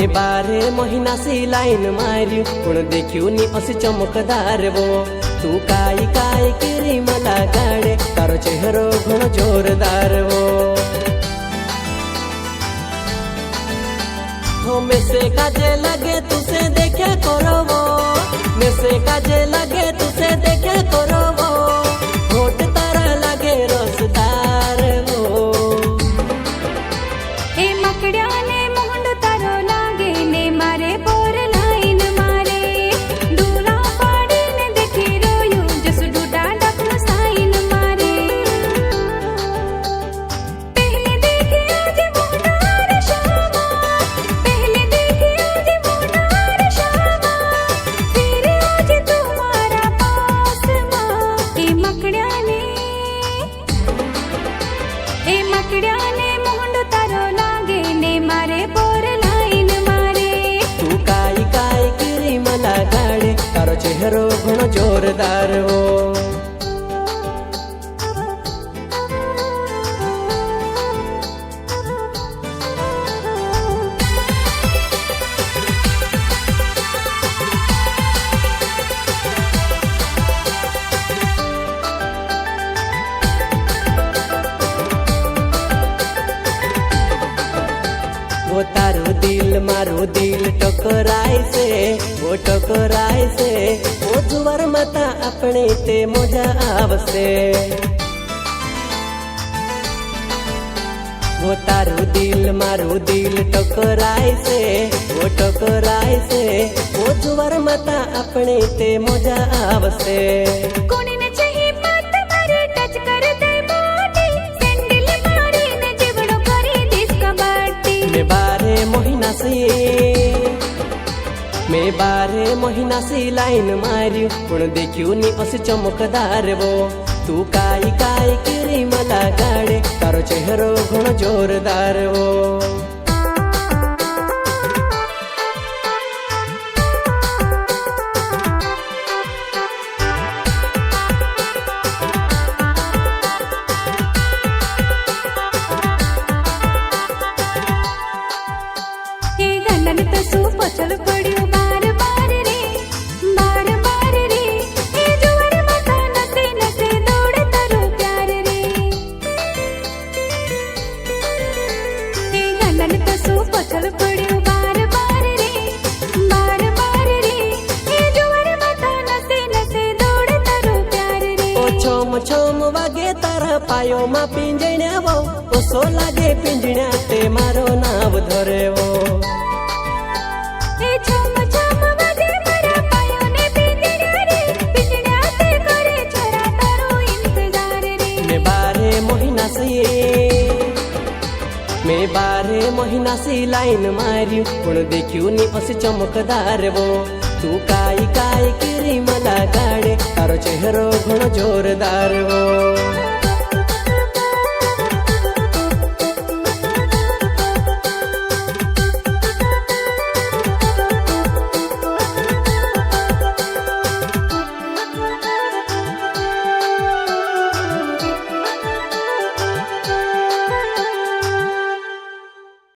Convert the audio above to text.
मैं 12 महीना सी लाइन मार्यू पण देखियो नी अशी चमकदार वो तू काई काई केरी मला गाड़े तारो चेहरो घणो जोरदार वो में से काजे लगे तुसे देखे करो वो में से काजे लगे तुसे देखे करो वो होठ तारा लगे रसदार वो ए मकड़िया ने मोहंड तारो लागे ने मारे बोर लाइन मारे दूला पाड़ी ने देखी रोयू जस डूडा डकनो साइन मारे पहले देखे आज मोहनार शामा पहले देखे आज मोहनार शामा फिर आज तुम्हारा पास माँ ए मकड़िया ने मोहंड तारो लागे ने मारे बोर लाइन मारे तू काई काई केरी मला गाड़े तारो चेहरो घणो जोरदार वो वो तारो दिल मारो दिल टकराय से वो टकराय से वो जुवर मता अपने ते मजा आवसे वो तारो दिल मारो दिल टकराय से वो टकराय से वो जुवर मता अपने ते मजा आवसे कोणी ने चाहिए मत मारे टच कर दे बॉडी सैंडल मारी ने जीवड़ो करी दिस कबड्डी मैं 12 महीना सी लाइन मार्यू पण देखियो नी अशी चमकदार वो तू काई काई केरी मला गाड़े तारो चेहरो घणो जोरदार वो हे गलन तसू पचल पड़ियो बार बार रे हे जुवर मता नसे नसे दौड़ तारो प्यार रे हे गलन तसू पचल पड़ियो बार बार रे हे जुवर मता नसे नसे दौड़ तारो प्यार रे ओ छोम छोम वागे तारा पायो मा पिंजण्या वो ओसो लागे पिंजण्या ते मारो नाव धरे वो ए छम छम वागे मारा पायो ने पिंजड़ा रे पिंजड़ा ते करे छोरा तारो इंतजार रे मैं 12 महीना सी लाइन मार्यू पण देखियो नी अशी चमकदार वो तू काई काई केरी मला गाड़े तारो चेहरो घणो जोरदार वो।